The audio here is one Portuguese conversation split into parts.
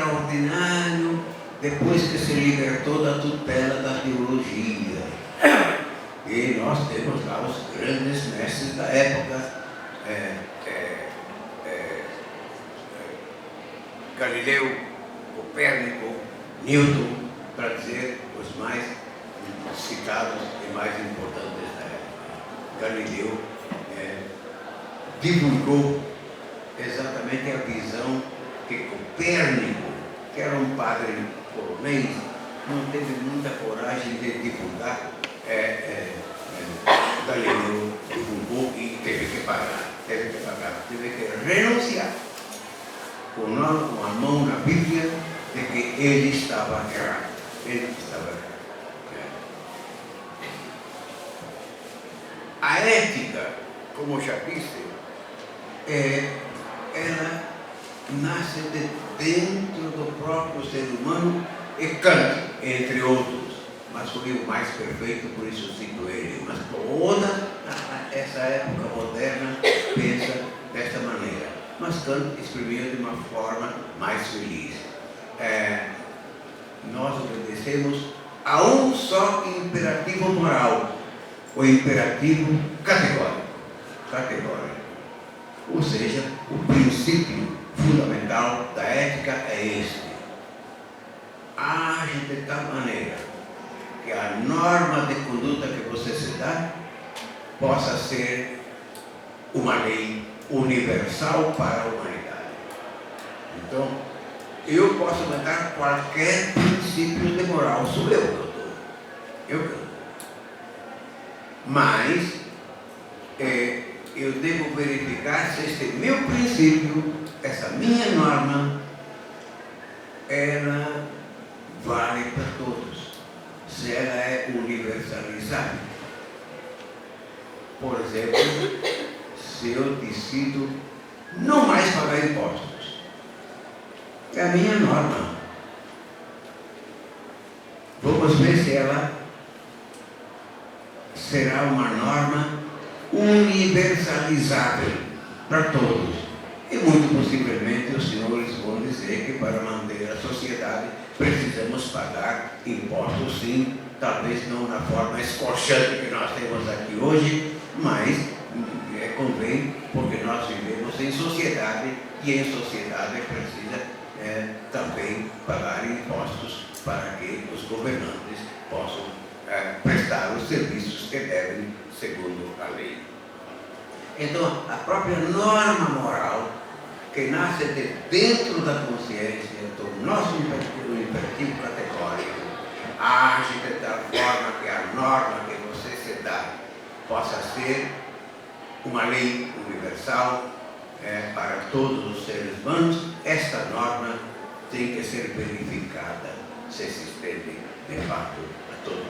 extraordinário depois que se libertou da tutela da teologia. E nós temos lá os grandes mestres da época, Galileu, Copérnico, Newton, para dizer os mais citados e mais importantes da época. Galileu divulgou exatamente a visão que Copérnico, que era um padre polonês, não teve muita coragem de divulgar. Galileu divulgou e teve que pagar, teve que renunciar com a mão na Bíblia de que ele estava errado. A ética, como já disse, ela nasce de dentro do próprio ser humano, e Kant, entre outros, mas foi o mais perfeito, por isso cito ele. Mas toda essa época moderna pensa desta maneira. Mas Kant exprimia de uma forma mais feliz. Nós obedecemos a um só imperativo moral, o imperativo categórico. Ou seja, o princípio fundamental da ética é este: age de tal maneira que a norma de conduta que você se dá possa ser uma lei universal para a humanidade. Então, eu posso matar qualquer princípio de moral, sou eu que dou. Mas eu devo verificar se este meu princípio, essa minha norma, ela vale para todos, se ela é universalizável. Por exemplo, se eu decido não mais pagar impostos, é a minha norma. Vamos ver se ela será uma norma universalizável para todos. E muito possivelmente os senhores vão dizer que para manter a sociedade precisamos pagar impostos, sim, talvez não na forma escorchante que nós temos aqui hoje, mas convém, porque nós vivemos em sociedade e em sociedade precisa também pagar impostos para que os governantes possam prestar os serviços que devem segundo a lei. Então, a própria norma moral, que nasce de dentro da consciência, do nosso imperativo categórico, age de tal forma que a norma que você se dá possa ser uma lei universal para todos os seres humanos. Esta norma tem que ser verificada se estende de fato a todo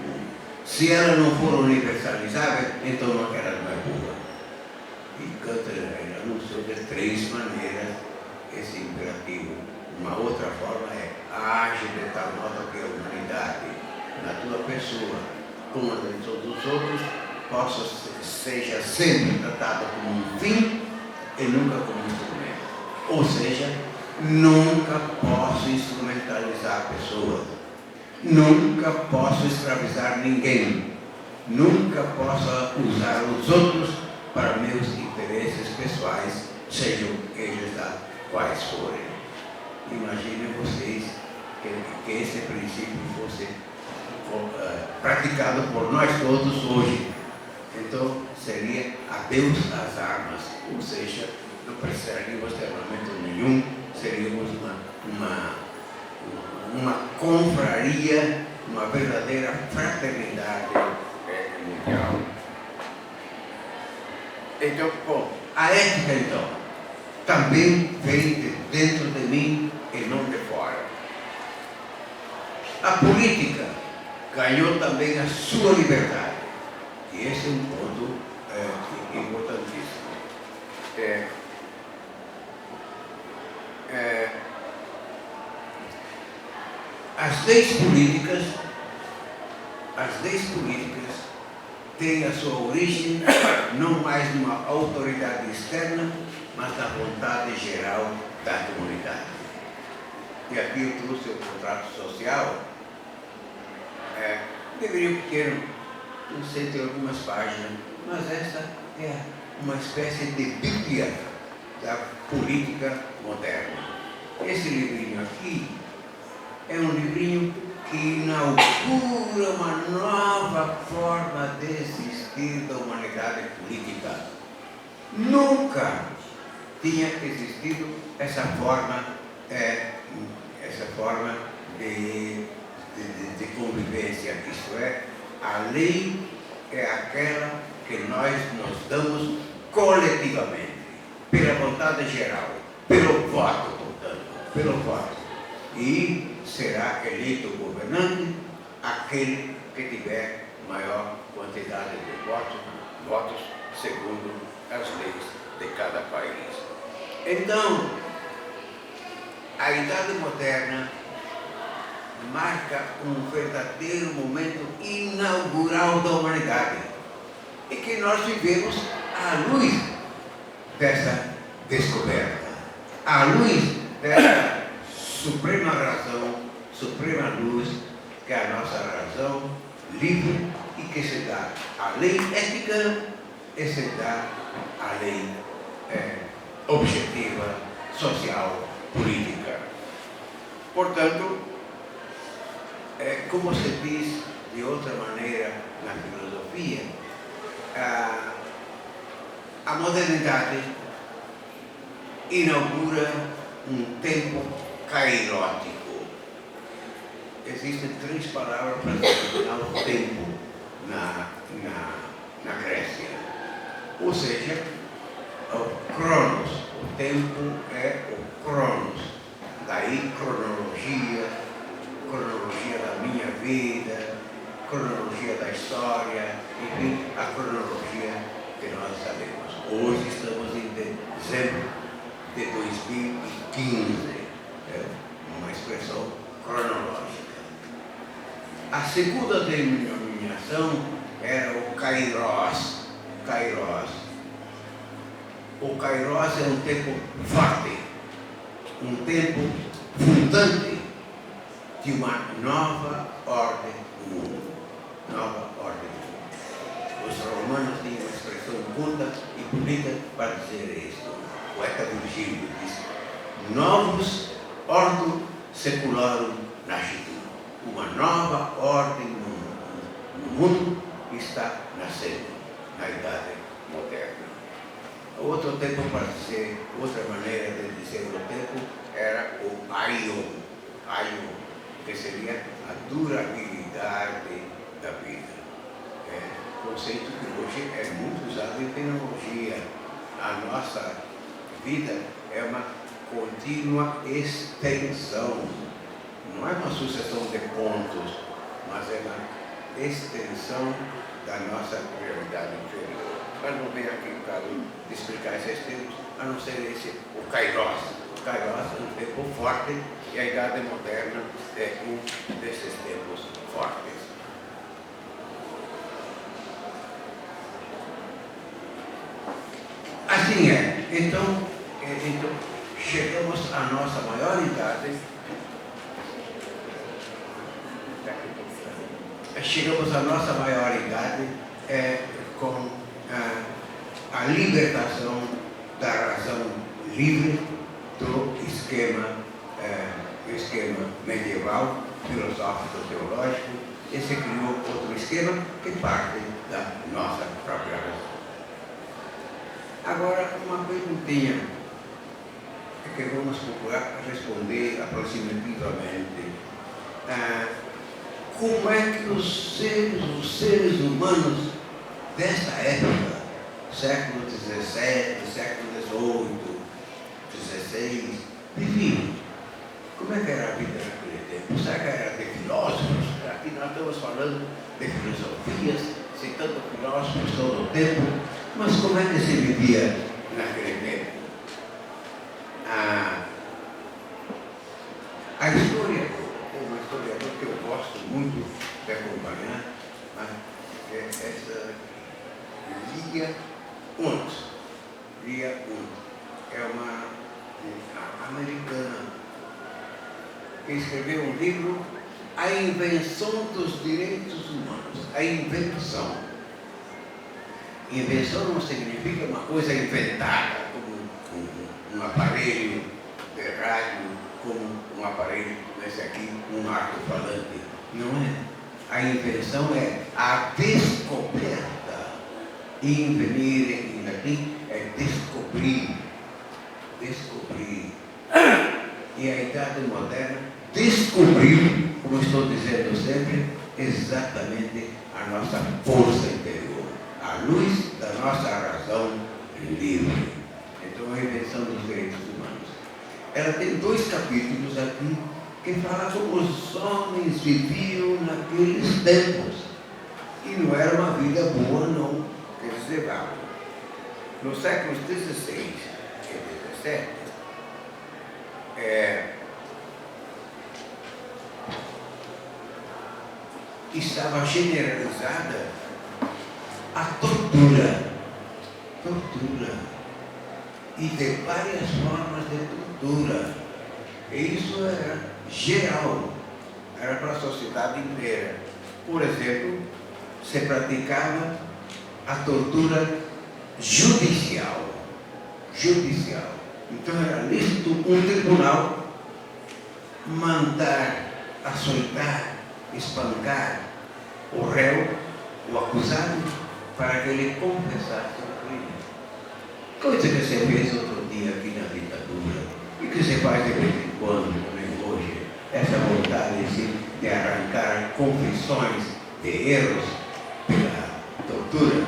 mundo. Se ela não for universalizável, então ela não é boa. E Kant anunciou de 3 maneiras esse imperativo. Uma outra forma é: age de tal modo que a humanidade, na tua pessoa, como de todos os outros, seja sempre tratada como um fim e nunca como um instrumento. Ou seja, nunca posso instrumentalizar pessoas, nunca posso escravizar ninguém, nunca posso usar os outros para meus interesses pessoais, sejam eles quais forem. Imaginem vocês que esse princípio fosse praticado por nós todos hoje. Então, seria adeus às armas, ou seja, não precisaríamos de armamento nenhum, seríamos uma confraria, uma verdadeira fraternidade mundial. Então, bom, a ética, então, também vem de dentro de mim e não de fora. A política ganhou também a sua liberdade. E esse é um ponto importantíssimo. As leis políticas têm a sua origem não mais numa autoridade externa, mas na vontade geral da comunidade. e aqui eu trouxe o contrato social, deveria ter, não sei, tem algumas páginas, mas essa é uma espécie de bíblia da política moderna. Esse livrinho aqui é um livrinho que inaugura uma nova forma de existir da humanidade política. Nunca tinha existido essa forma de convivência. Isto é, a lei é aquela que nós nos damos coletivamente, pela vontade geral, pelo voto, portanto, pelo voto. E será eleito o governante aquele que tiver maior quantidade de votos segundo as leis de cada país. Então, a Idade Moderna marca um verdadeiro momento inaugural da humanidade e que nós vivemos à luz dessa descoberta, à luz dessa suprema razão, suprema luz, que é a nossa razão livre e que se dá a lei ética e se dá a lei objetiva, social, política. Portanto, como se diz de outra maneira na filosofia, a modernidade inaugura um tempo kairótico. Existem 3 palavras para determinar o tempo na Grécia. Ou seja, o cronos, o tempo é o cronos. Daí cronologia da minha vida, cronologia da história, enfim, a cronologia que nós sabemos. Hoje estamos em dezembro de 2015, uma expressão cronológica. A segunda denominação era o Kairos. O Kairos é um tempo forte, um tempo fundante de uma nova ordem do mundo. Nova ordem do mundo. Os romanos tinham uma expressão culta e bonita para dizer isso. O poeta Virgílio diz: novus ordo secularum nascitur. Uma nova ordem no mundo está nascendo na Idade Moderna. Outro tempo para dizer, outra maneira de dizer o tempo era o aion, que seria a durabilidade da vida. Conceito que hoje é muito usado em tecnologia. A nossa vida é uma contínua extensão. Não é uma sucessão de pontos, mas é uma extensão da nossa realidade inferior. Mas não venho aqui o caso de explicar esses termos, a não ser esse, o Kairos. O Kairos é um tempo forte e a Idade Moderna é um desses tempos fortes. Assim é. Então chegamos à nossa maior idade. Chegamos à nossa maioridade com a libertação da razão livre do esquema medieval, filosófico, teológico, e se criou outro esquema que parte da nossa própria razão. Agora, uma perguntinha que vamos procurar responder aproximativamente. Como é que os seres humanos desta época, século XVII, século XVIII, XVI, viviam? Como é que era a vida naquele tempo? Será que era de filósofos? Aqui nós estamos falando de filosofias, citando filósofos todo o tempo, mas como é que se vivia naquele tempo? A história, uma historiador que eu gosto muito de acompanhar, é essa Lia Hunt. É uma americana. que escreveu um livro, A Invenção dos Direitos Humanos. A invenção. Invenção não significa uma coisa inventada, como um aparelho de rádio, como um aparelho, esse aqui, um alto-falante. Não é. A invenção é a descoberta. Invenire, em latim, é descobrir. Descobrir. E a idade moderna descobriu, como estou dizendo sempre, exatamente a nossa força interior, a luz da nossa razão livre. Então, a invenção dos direitos humanos. Ela tem 2 capítulos aqui que falam como os homens viviam naqueles tempos. E não era uma vida boa, não, que eles levavam. Nos séculos XVI e XVII, estava generalizada a tortura. E de várias formas de tortura. E isso era geral, era para a sociedade inteira. Por exemplo, se praticava a tortura judicial. Então era lícito um tribunal mandar açoitar, espancar o réu, o acusado, para que ele confessasse o crime. Coisa que se fez outro dia aqui na ditadura e que se faz de vez em quando, também hoje, essa vontade de arrancar confissões de erros pela tortura,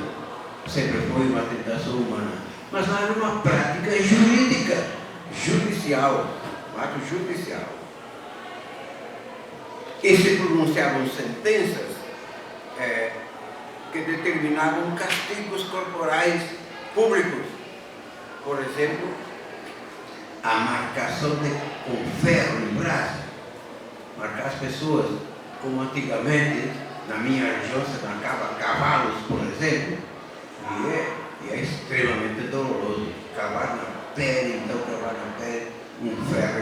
sempre foi uma tentação humana. Mas não era uma prática jurídica, judicial, um ato judicial. E se pronunciavam sentenças que determinavam castigos corporais públicos. Por exemplo, a marcação com ferro em braço, marcar as pessoas, como antigamente, na minha região, se marcava cavalos, por exemplo, e é extremamente doloroso. Cavar na pele, então cavar na pele, um ferro